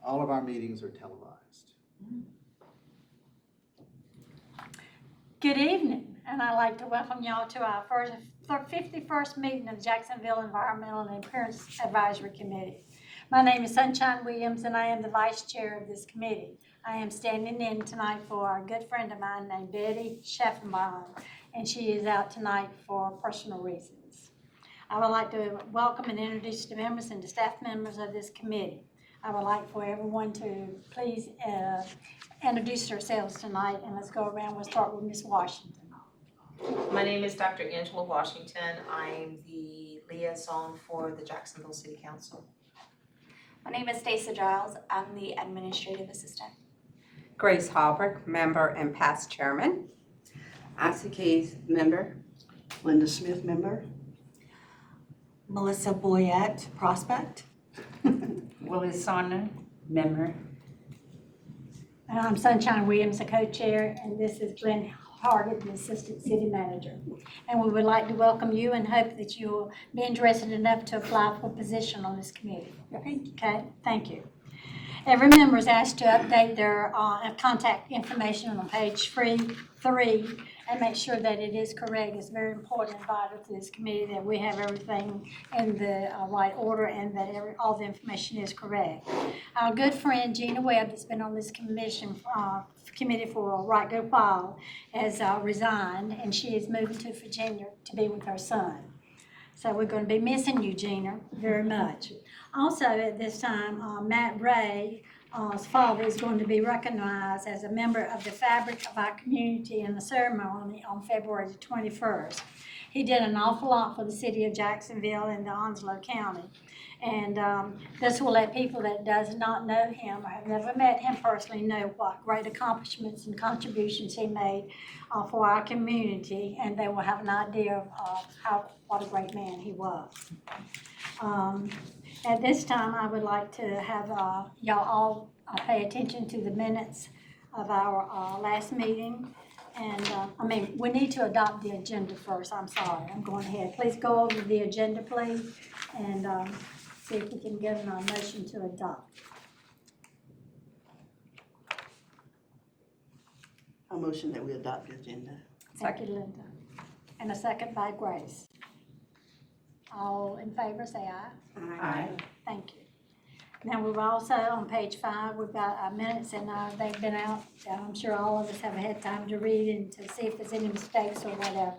All of our meetings are televised. Good evening, and I'd like to welcome y'all to our 51st meeting of the Jacksonville Environmental and Appearance Advisory Committee. My name is Sunshine Williams, and I am the vice chair of this committee. I am standing in tonight for a good friend of mine named Betty Scheffenbaum, and she is out tonight for personal reasons. I would like to welcome and introduce the members and the staff members of this committee. I would like for everyone to please introduce yourselves tonight, and let's go around. We'll start with Ms. Washington. My name is Dr. Angela Washington. I'm the liaison for the Jacksonville City Council. My name is Stacey Giles. I'm the administrative assistant. Grace Halbrook, member and past chairman. Oxy Keys, member. Linda Smith, member. Melissa Boyette, prospect. Willie Sonner, member. And I'm Sunshine Williams, the co-chair, and this is Glenn Hargett, the assistant city manager. And we would like to welcome you and hope that you'll be interested enough to apply for a position on this committee. Okay, thank you. Every member is asked to update their contact information on page 3 and make sure that it is correct. It's very important and vital to this committee that we have everything in the right order and that all the information is correct. Our good friend Gina Webb, that's been on this committee for a right good while, has resigned, and she is moving to Virginia to be with her son. So we're going to be missing you, Gina, very much. Also, at this time, Matt Ray's father is going to be recognized as a member of the fabric of our community in the ceremony on February the 21st. He did an awful lot for the city of Jacksonville and the Onslow County. And this will let people that does not know him or have never met him personally know what great accomplishments and contributions he made for our community, and they will have an idea of what a great man he was. At this time, I would like to have y'all all pay attention to the minutes of our last meeting. And we need to adopt the agenda first. I'm sorry, I'm going ahead. Please go over the agenda, please, and see if we can get a motion to adopt. A motion that we adopt the agenda. Thank you, Linda. And a second by Grace. All in favor, say aye. Aye. Thank you. Now, we've also, on page 5, we've got our minutes, and they've been out. I'm sure all of us have had time to read and to see if there's any mistakes or whatever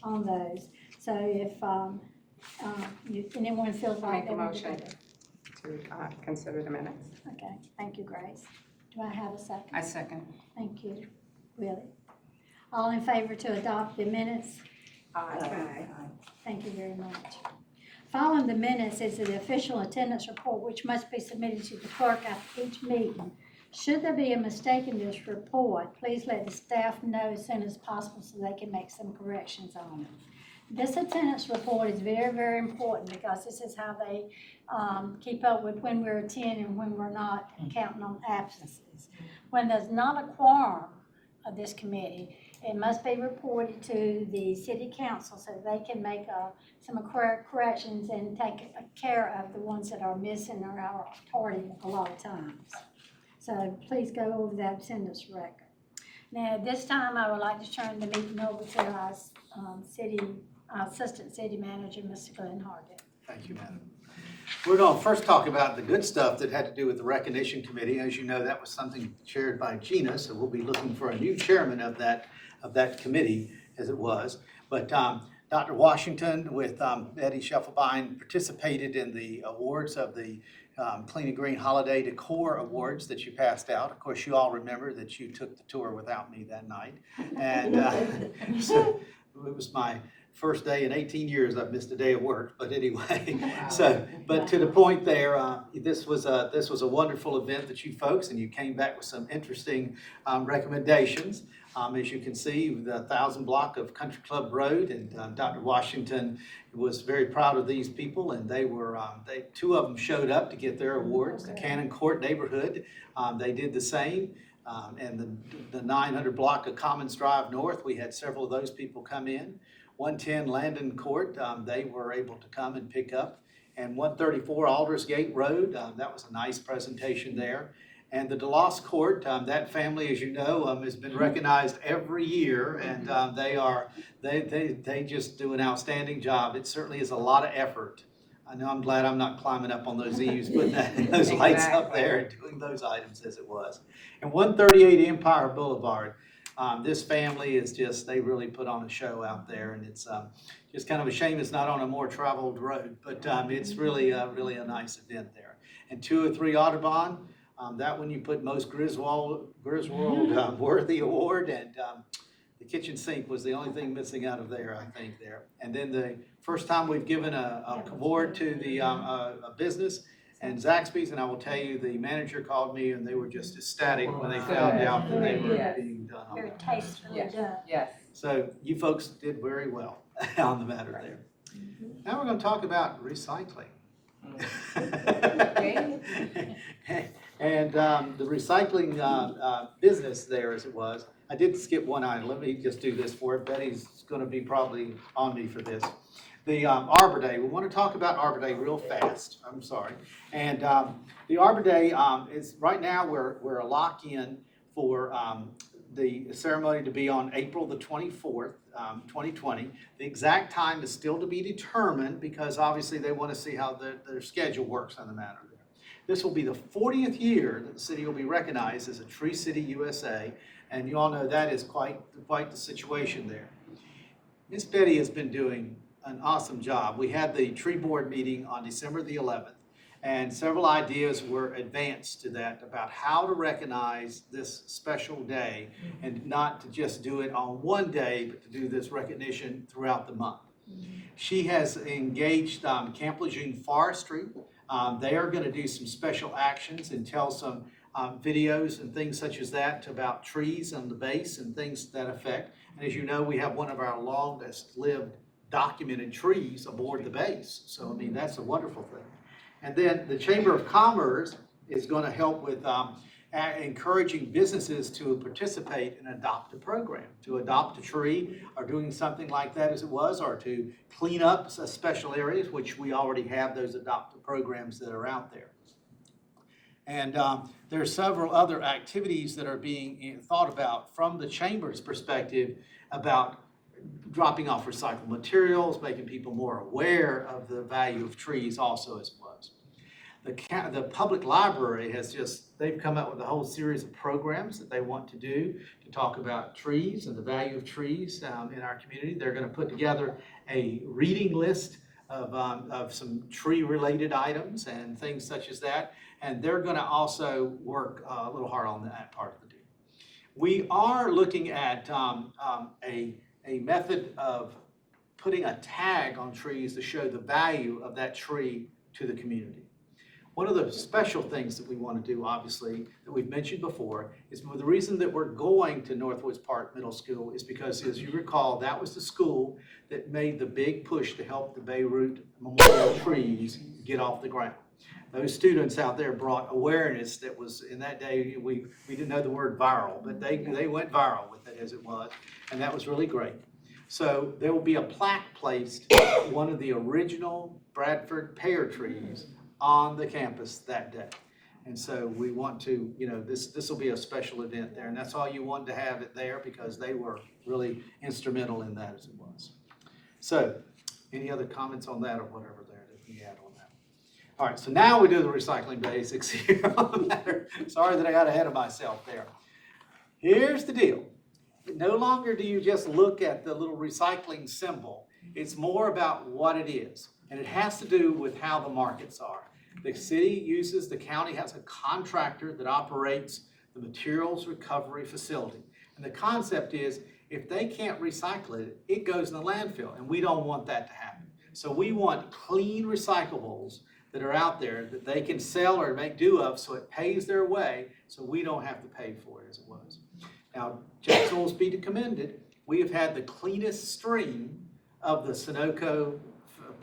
on those. So if anyone feels like Make a they want to motion do it. to consider the minutes. Okay, thank you, Grace. Do I have a second? I second. Thank you, Willie. All in favor to adopt the minutes? Aye. Thank you very much. Following the minutes is the official attendance report, which must be submitted to the clerk after each meeting. Should there be a mistake in this report, please let the staff know as soon as possible so they can make some corrections on it. This attendance report is very, very important because this is how they keep up with when we're attending and when we're not, and counting on absences. When there's not a quorum of this committee, it must be reported to the city council so they can make some corrections and take care of the ones that are missing or are tardy a lot of times. So please go over that attendance record. Now, at this time, I would like to turn the meeting over to our assistant city manager, Mr. Glenn Hargett. Thank you, Madam. We're going to first talk about the good stuff that had to do with the recognition committee. As you know, that was something chaired by Gina, so we'll be looking for a new chairman of that committee, as it was. But Dr. Washington with Betty Scheffenbein participated in the awards of the Clean and Green Holiday Decor Awards that you passed out. Of course, you all remember that you took the tour without me that night. And so it was my first day in 18 years I've missed a day of work, but anyway. So, but to the point there, this was a wonderful event that you folks, and you came back with some interesting recommendations. As you can see, the 1,000 block of Country Club Road, and Dr. Washington was very proud of these people, and two of them showed up to get their awards. The Cannon Court neighborhood, they did the same. And the 900 block of Commons Drive North, we had several of those people come in. 110 Landon Court, they were able to come and pick up and 134 Aldersgate Road. That was a nice presentation there. And the DeLoss Court, that family, as you know, has been recognized every year, and they just do an outstanding job. It certainly is a lot of effort. I know I'm glad I'm not climbing up on those eaves, putting those lights up there and doing those items as it was. And 138 Empire Boulevard, this family is just, they really put on a show out there, and it's just kind of a shame it's not on a more traveled road, but it's really a nice event there. And 203 Audubon, that one you put most Griswold worthy award, and the kitchen sink was the only thing missing out of there, I think, there. And then the first time we've given a award to the a business, and Zaxby's, and I will tell you, the manager called me and they were just ecstatic when they found out that they were being done on Very that. tastefully done. Yes. So you folks did very well on the matter there. Now we're going to talk about recycling. And the recycling business there, as it was, I did skip one item. Let me just do this for it. Betty's going to be probably on me for this. The Arbor Day, we want to talk about Arbor Day real fast. I'm sorry. And the Arbor Day is, right now we're a lock-in for the ceremony to be on April the 24th, 2020. The exact time is still to be determined because obviously they want to see how their schedule works on the matter there. This will be the 40th year that the city will be recognized as a Tree City USA, and you all know that is quite the situation there. Miss Betty has been doing an awesome job. We had the tree board meeting on December the 11th, and several ideas were advanced to that about how to recognize this special day and not to just do it on one day, but to do this recognition throughout the month. She has engaged Camp Lejeune Forestry. They are going to do some special actions and tell some videos and things such as that about trees on the base and things to that effect. And as you know, we have one of our longest lived documented trees aboard the base. So, I mean, that's a wonderful thing. And then the Chamber of Commerce is going to help with encouraging businesses to participate and adopt a program, to adopt a tree or doing something like that as it was, or to clean up special areas, which we already have those adoptive programs that are out there. And there are several other activities that are being thought about from the Chamber's perspective about dropping off recycled materials, making people more aware of the value of trees also as was. The public library they've come up with a whole series of programs that they want to do to talk about trees and the value of trees in our community. They're going to put together a reading list of some tree-related items and things such as that, and they're going to also work a little hard on that part of the deal. We are looking at a method of putting a tag on trees to show the value of that tree to the community. One of the special things that we want to do, obviously, that we've mentioned before, is the reason that we're going to Northwoods Park Middle School is because, as you recall, that was the school that made the big push to help the Beirut Memorial trees get off the ground. Those students out there brought awareness that was, in that day, we didn't know the word viral, but they went viral with it as it was, and that was really great. So there will be a plaque placed on one of the original Bradford pear trees on the campus that day. And so we want to, this will be a special event there, and that's all you wanted to have it there because they were really instrumental in that as it was. So any other comments on that or whatever there that we add on that? All right, so now we do the recycling basics here on the matter. Sorry that I got ahead of myself there. Here's the deal. No longer do you just look at the little recycling symbol. It's more about what it is. And it has to do with how the markets are. The county has a contractor that operates the materials recovery facility. And the concept is if they can't recycle it, it goes in the landfill. And we don't want that to happen. So we want clean recyclables that are out there that they can sell or make do of so it pays their way so we don't have to pay for it as it was. Now, Jacksonville be commended. We have had the cleanest stream of the Sunoco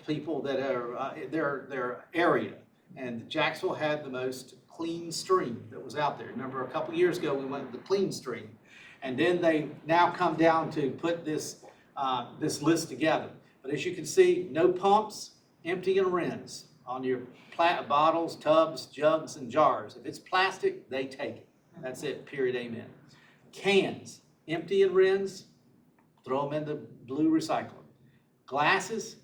people that are their area. And Jacksonville had the most clean stream that was out there. Remember, a couple years ago, we went to the clean stream. And then they now come down to put this list together. But as you can see, no pumps, empty and rinse. on your bottles, tubs, jugs, and jars. If it's plastic, they take it. That's it, period, amen. Cans, empty and rinse, throw them in the blue recycler. Glasses,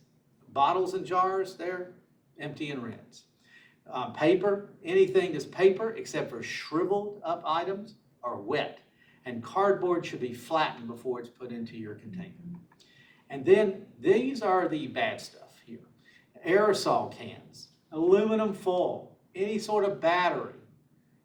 bottles and jars, they're empty and rinse. Paper, anything that's paper except for shriveled up items are wet. And cardboard should be flattened before it's put into your container. And then these are the bad stuff here. Aerosol cans, aluminum foil, any sort of battery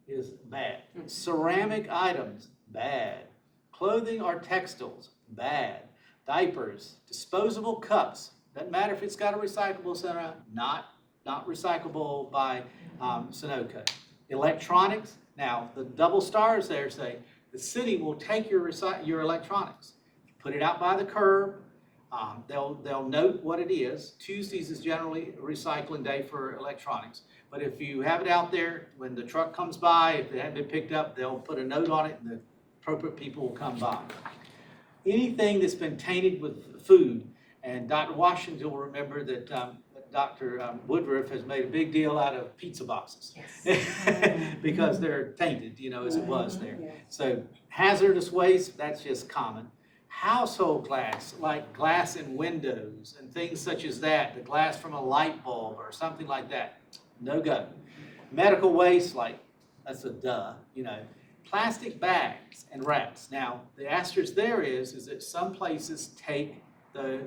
is bad. Ceramic items, bad. Clothing or textiles, bad. Diapers, disposable cups, doesn't matter if it's got a recyclable center, not recyclable by Sunoco. Electronics, now the double stars there say the city will take your electronics, put it out by the curb. They'll note what it is. Tuesdays is generally a recycling day for electronics. But if you have it out there, when the truck comes by, if it hasn't been picked up, they'll put a note on it and the appropriate people will come by. Anything that's been tainted with food, and Dr. Washington will remember that Dr. Woodruff has made a big deal out of pizza boxes because they're tainted, as it was there. So hazardous waste, that's just common. Household glass, like glass in windows and things such as that, the glass from a light bulb or something like that, no go. Medical waste, like that's a duh, Plastic bags and wraps. Now, the asterisk there is that some places take those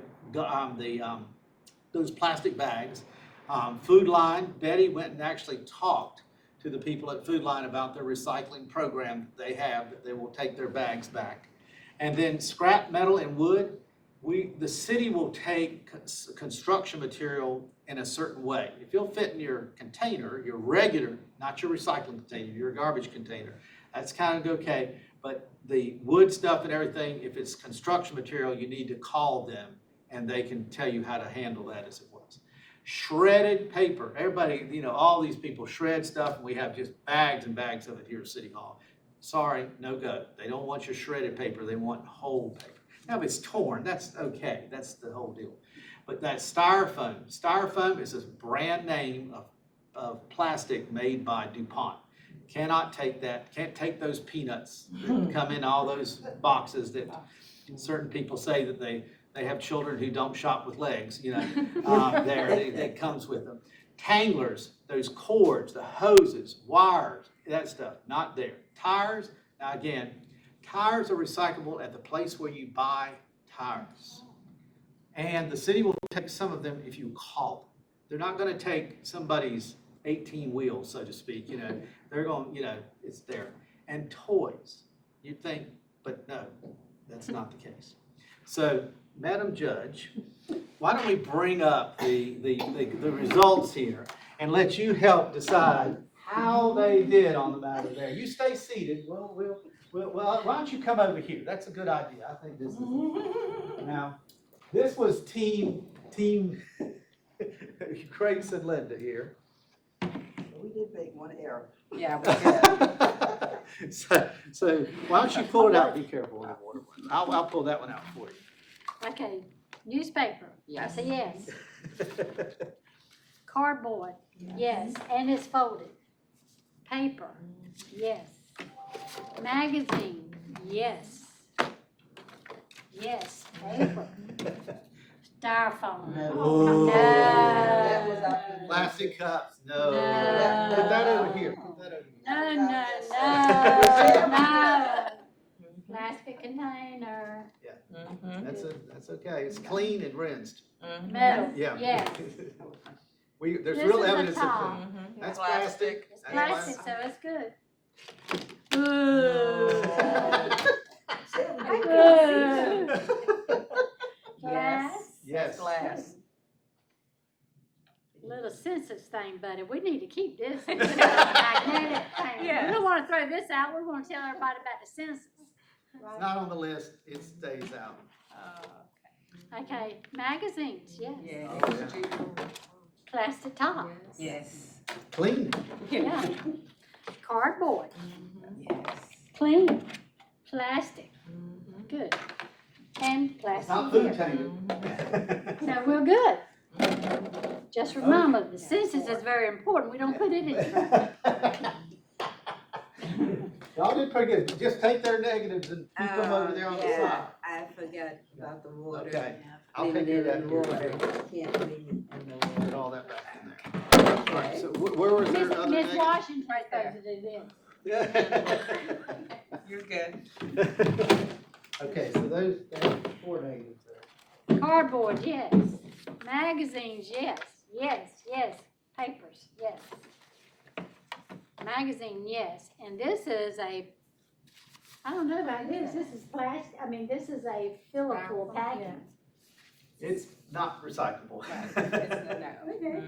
plastic bags. Food Line, Betty went and actually talked to the people at Food Line about their recycling program that they have, that they will take their bags back. And then scrap metal and wood, the city will take construction material in a certain way. If it'll fit in your container, your regular, not your recycling container, your garbage container, that's kind of okay. But the wood stuff and everything, if it's construction material, you need to call them and they can tell you how to handle that as it was. Shredded paper, everybody, all these people shred stuff and we have just bags and bags of it here at City Hall. Sorry, no go. They don't want your shredded paper, they want whole paper. Now if it's torn, that's okay, that's the whole deal. But that styrofoam is a brand name of plastic made by DuPont. Cannot take that, can't take those peanuts that come in all those boxes that certain people say that they have children who don't shop with legs, that comes with them. Tanglers, those cords, the hoses, wires, that stuff, not there. Tires, now again, tires are recyclable at the place where you buy tires. And the city will take some of them if you call them. They're not going to take somebody's 18 wheels, so to speak, They're going, it's there. And toys, you'd think, but no, that's not the case. So, Madam Judge, why don't we bring up the results here and let you help decide how they did on the matter there. You stay seated. Well, why don't you come over here? That's a good idea. I think this is now. This was team Grace and Linda here. We did make one error. Yeah, we did. So why don't you pull it out? Be careful with the water. I'll pull that one out for you. Okay, newspaper, that's a yes. Cardboard, yes, and it's folded. Paper, yes. Magazine, yes. Yes, paper. Styrofoam, Oh. That was no. our. Plastic cups, no. No. Put that over here. Put that over here. No. Plastic container, That's okay. It's clean and rinsed. metal, Yeah. yes. There's This real is the evidence of top. that. That's plastic. It's That's plastic, so it's good. Ooh. Glass, Yes. Glass. little census thing, buddy, we need to keep this. Magnetic thing. We Yes. don't wanna throw this out, we wanna tell everybody about the census. It's not on the list. It stays out. Okay, magazines, yes. Yeah. Plastic top, Yes. Clean. yeah. Cardboard, Yes. clean, plastic, good. And It's plastic not food here. tainted. So we're good. Just remember, the census is very important. We don't put it in trash. Y'all did pretty good. Just take their negatives and keep them over there on the Yeah, side. I forgot about the water. Okay, I'll Leaving take care it of in that. the here. water. Can't leave it in the Put water. all that back in there. All right, so where was there other Miss negatives? Washington's supposed to do this. You're good. Okay, so those 4 negatives there. Cardboard, yes. Magazines, yes. Yes. Papers, yes. Magazine, yes. And this is a, I don't know about this. This is plastic. I mean, this is a fillable package. It's not recyclable. Okay.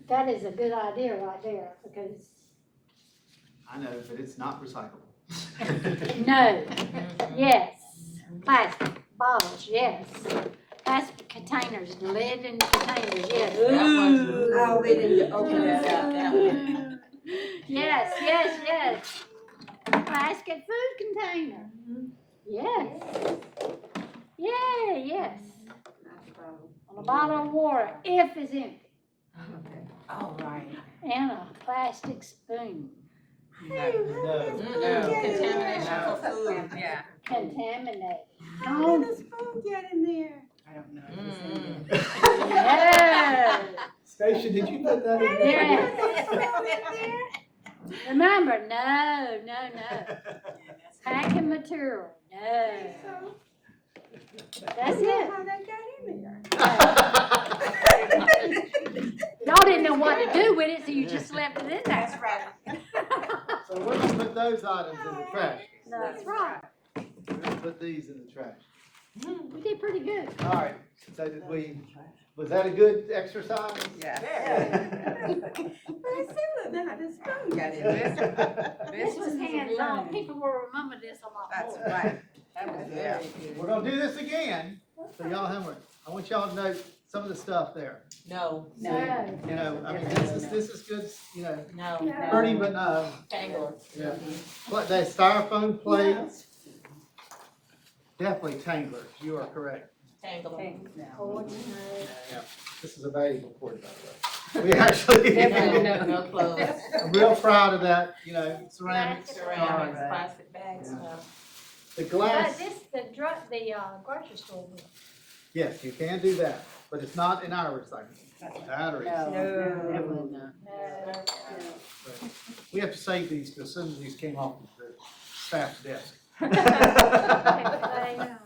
That is a good idea right there because, I know, but it's not recyclable. no, yes. Plastic bottles, yes. Plastic containers, the lid and containers, yes. Oh, we didn't open that up. That one. Yes. Plastic food container. Yes. Yeah, yes. On a bottle of water, if it's empty. All right. And a plastic spoon. No. Contamination for food. Yeah. Contaminated. How did the spoon get in there? I don't know. No. Stacia, did you put that in there? Yes. Remember, no. Packing material, no. That's it. How that got in there? Y'all didn't know what to do with it, so you just left it in there. That's right. So we're gonna put those items in the trash. That's right. We're gonna put these in the trash. We did pretty good. All right, so was that a good exercise? Yeah. But I still don't know how the spoon got in there. This was hands-on. People will remember this a lot That's more. right. That was very We're good. gonna do this again, so y'all have, I want y'all to know some of the stuff there. No, No. You know, I mean, this is good, you know, no. pretty, but no. Tangled. Yeah. What, that styrofoam plates? Definitely tanglers, you are correct. Tangled. Yeah. This is a valuable cord, by the way. We actually, No clothes. I'm real proud of that, you know, ceramics. Ceramics, plastic bags, Yeah. no. The But glass, the grocery store will. yes, you can do that, but it's not in our recycling. Batteries. No. We have to save these, because some of these came off the staff's desk. Styrofoam.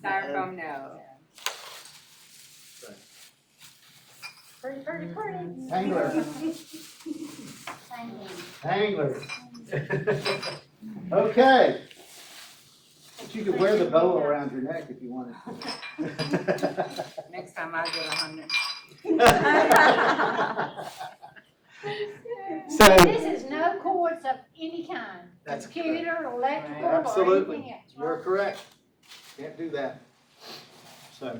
Styrofoam, no. Pretty. Tanglers. Tanglers. Okay. But you could wear the bow around your neck if you wanted. Next time I get 100. So, This is no cords of any kind. That's Computer, electrical, or absolutely, anything else. you're correct. Can't do that. So,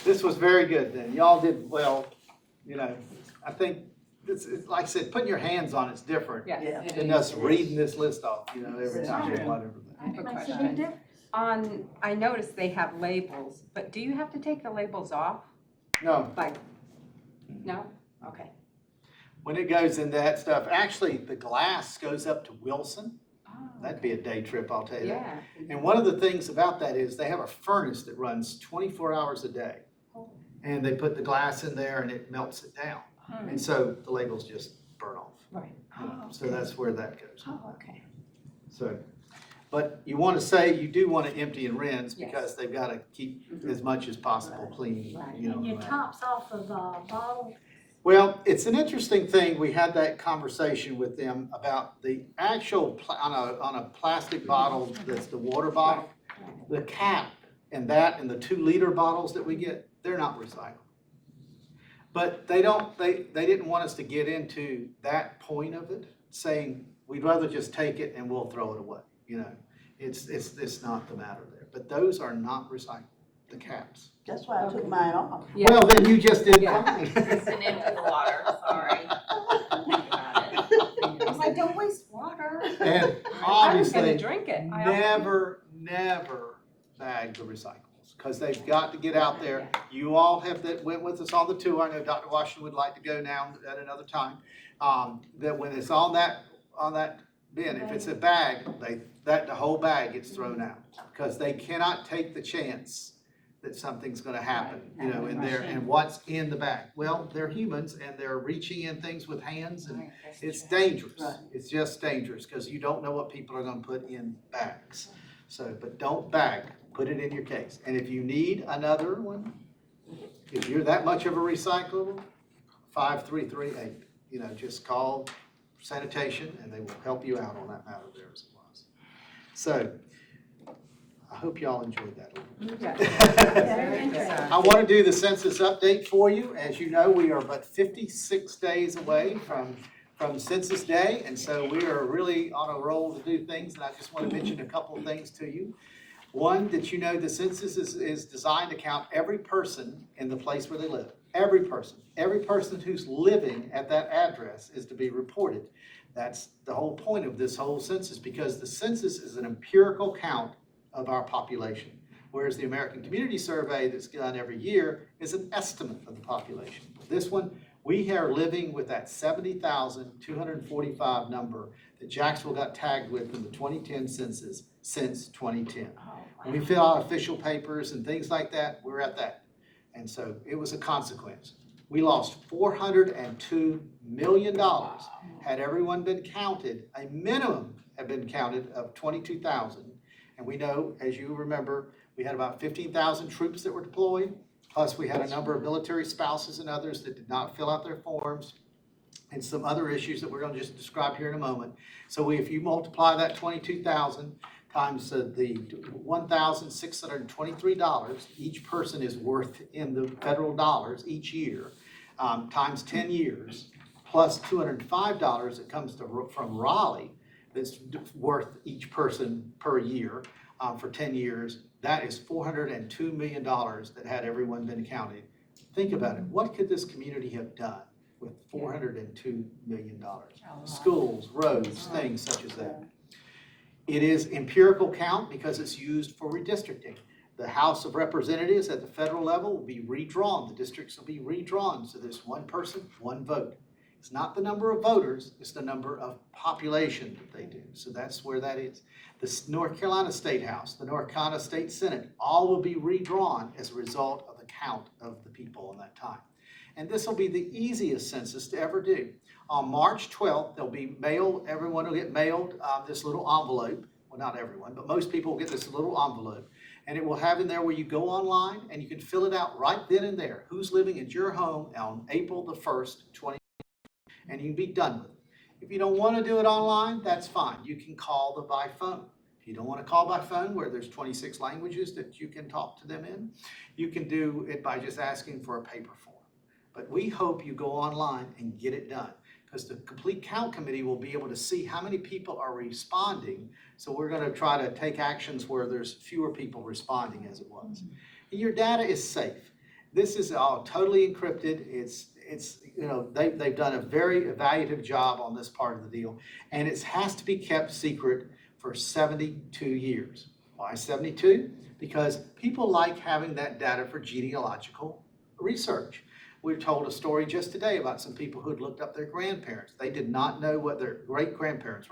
this was very good then. Y'all did well, you know. I think, it's like I said, putting your hands on it's different Yes. than us reading this list off, you know, every time or whatever. I have a Makes a big question. difference. I noticed they have labels, but do you have to take the labels off? No, Like, no? Okay. when it goes in that stuff, actually, the glass goes up to Wilson. Oh, That'd be a day trip, I'll tell you that. yeah. And one of the things about that is they have a furnace that runs 24 hours a day. And they put the glass in there and it melts it down. And so the labels just burn off. Right. So that's where that goes. Oh, okay. So, but you want to say, you do want to empty and rinse Yes. because they've got to keep as much as possible clean, Right. you know. And your tops off of bottle. Well, it's an interesting thing. We had that conversation with them about the actual, on a plastic bottle that's the water bottle, the cap and that and the 2-liter bottles that we get, they're not recyclable. But they didn't want us to get into that point of it, saying we'd rather just take it and we'll throw it away, you know. It's not the matter there. But those are not recyclable, the caps. That's why I took mine off. Yeah. Well, then you just did Yeah. fine. It's an empty water, sorry. I was like, don't waste water. And I was gonna obviously, drink it. never bag the recyclables. because they've got to get out there. You all went with us on the tour. I know Dr. Washington would like to go now at another time. That when it's on that bin, if it's a bag, the whole bag gets thrown out because they cannot take the chance that something's going to happen, in there and what's in the bag. Well, they're humans and they're reaching in things with hands and it's dangerous. It's just dangerous because you don't know what people are going to put in bags. So, but don't bag, put it in your case. And if you need another one, if you're that much of a recyclable, 5338, just call sanitation and they will help you out on that matter there as it was. So, I hope y'all enjoyed that. Very interesting. I want to do the census update for you. As you know, we are but 56 days away from Census Day, and so we are really on a roll to do things, and I just want to mention a couple of things to you. One, that the census is designed to count every person in the place where they live. Every person who's living at that address is to be reported. That's the whole point of this whole census, because the census is an empirical count of our population, whereas the American Community Survey that's done every year is an estimate of the population. This one, we are living with that 70,245 number that Jacksonville got tagged with in the 2010 census since 2010. When we fill out official papers and things like that, we're at that. And so it was a consequence. We lost $402 million had everyone been counted. A minimum had been counted of 22,000. And we know, as you remember, we had about 15,000 troops that were deployed, plus we had a number of military spouses and others that did not fill out their forms, and some other issues that we're going to just describe here in a moment. So if you multiply that 22,000 times the $1,623 each person is worth in the federal dollars each year, times 10 years, plus $205 that comes from Raleigh, that's worth each person per year for 10 years. That is $402 million that had everyone been counted. Think about it. What could this community have done with $402 million? Schools, roads, things such as that. It is empirical count because it's used for redistricting. The House of Representatives at the federal level will be redrawn. The districts will be redrawn. So there's one person, one vote. It's not the number of voters, it's the number of population that they do. So that's where that is. The North Carolina State House, the North Carolina State Senate, all will be redrawn as a result of the count of the people in that time. And this will be the easiest census to ever do. On March 12th, they'll be mailed, everyone will get mailed this little envelope. Well, not everyone, but most people will get this little envelope. And it will have in there where you go online and you can fill it out right then and there. Who's living at your home on April the 1st, 2020. And you can be done with it. If you don't want to do it online, that's fine. You can call them by phone. If you don't want to call by phone, where there's 26 languages that you can talk to them in, you can do it by just asking for a paper form. But we hope you go online and get it done, because the Complete Count Committee will be able to see how many people are responding. So we're going to try to take actions where there's fewer people responding as it was. And your data is safe. This is all totally encrypted. They've done a very evaluative job on this part of the deal, and it has to be kept secret for 72 years. Why 72? Because people like having that data for genealogical research. We were told a story just today about some people who had looked up their grandparents. They did not know what their great-grandparents,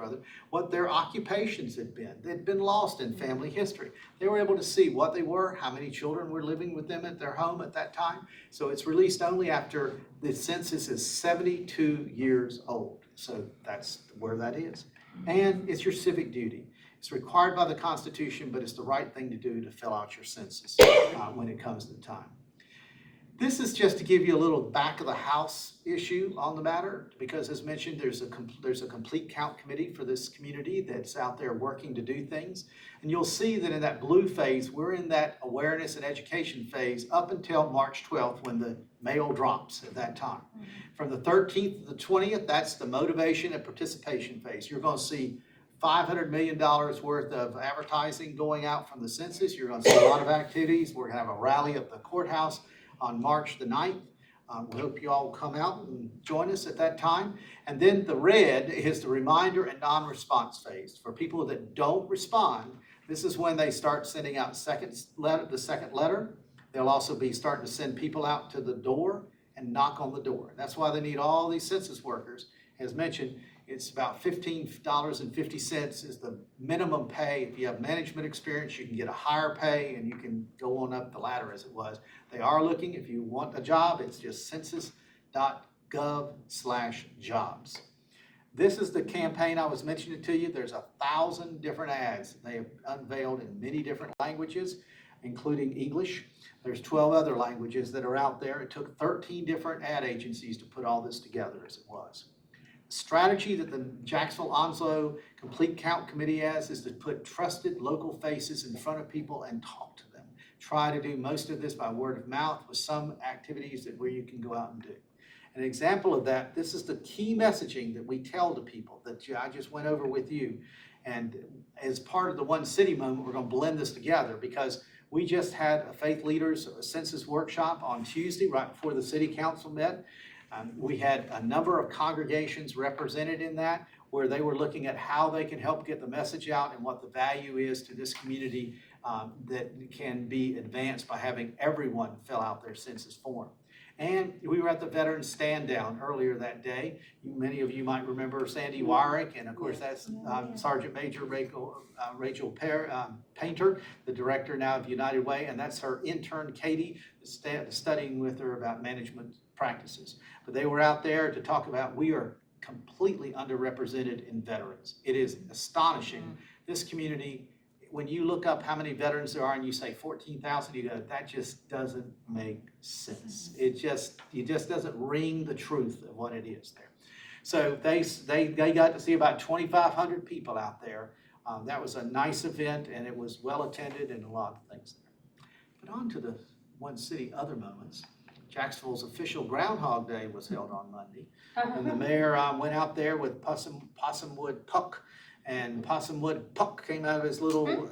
what their occupations had been. They'd been lost in family history. They were able to see what they were, how many children were living with them at their home at that time. So it's released only after the census is 72 years old. So that's where that is. And it's your civic duty. It's required by the Constitution, but it's the right thing to do to fill out your census when it comes to the time. This is just to give you a little back of the house issue on the matter, because as mentioned, there's a complete count committee for this community that's out there working to do things. And you'll see that in that blue phase, we're in that awareness and education phase up until March 12th when the mail drops at that time. From the 13th to the 20th, that's the motivation and participation phase. You're going to see $500 million worth of advertising going out from the census. You're going to see a lot of activities. We're going to have a rally at the courthouse on March the 9th. We hope you all come out and join us at that time. And then the red is the reminder and non-response phase. For people that don't respond, This is when they start sending out the second letter. They'll also be starting to send people out to the door and knock on the door. That's why they need all these census workers. As mentioned, it's about $15.50 is the minimum pay. If you have management experience, you can get a higher pay and you can go on up the ladder as it was. They are looking, if you want a job, it's just census.gov/jobs. This is the campaign I was mentioning to you. There's 1,000 different ads they have unveiled in many different languages, including English. There's 12 other languages that are out there. It took 13 different ad agencies to put all this together as it was. The strategy that the Jacksonville-Onslow Complete Count Committee has is to put trusted local faces in front of people and talk to them. Try to do most of this by word of mouth with some activities where you can go out and do. An example of that, this is the key messaging that we tell to people that I just went over with you. And as part of the One City moment, we're going to blend this together because we just had a faith leaders census workshop on Tuesday, right before the city council met. We had a number of congregations represented in that where they were looking at how they can help get the message out and what the value is to this community that can be advanced by having everyone fill out their census form. And we were at the Veterans Stand Down earlier that day. Many of you might remember Sandy Wyrick, and of course that's Sergeant Major Rachel Painter, the director now of United Way, and that's her intern Katie, studying with her about management practices. But they were out there to talk about we are completely underrepresented in veterans. It is astonishing. This community, when you look up how many veterans there are and you say 14,000, you go, that just doesn't make sense. It just doesn't ring the truth of what it is there. So they got to see about 2,500 people out there. That was a nice event and it was well attended and a lot of things there. But on to the One City other moments. Jacksonville's official Groundhog Day was held on Monday. And the mayor went out there with Possumwood Puck. And Possumwood Puck came out of his little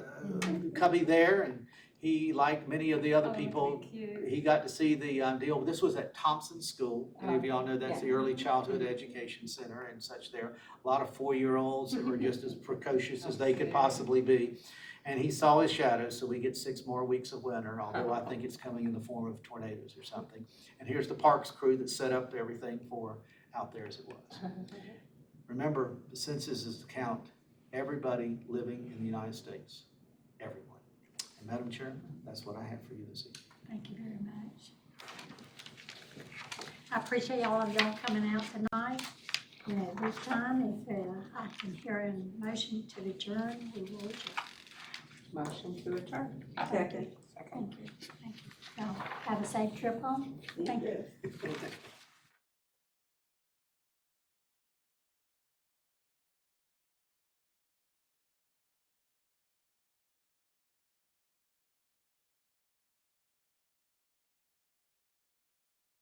cubby there, and he, like many of the other people, he got to see the deal. This was at Thompson School. Many of y'all know that's the Early Childhood Education Center and such there. A lot of 4-year-olds that were just as precocious as they could possibly be. And he saw his shadow, so we get 6 more weeks of winter, although I think it's coming in the form of tornadoes or something. And here's the parks crew that set up everything for out there as it was. Remember, the census is to count everybody living in the United States, everyone. And Madam Chairman, that's what I have for you this evening. Thank you very much. I appreciate all of y'all coming out tonight. And at this time, if I can hear a motion to adjourn, we will adjourn. Motion to adjourn. Second. Thank you. Thank you. Y'all have a safe trip home. Thank you. Okay.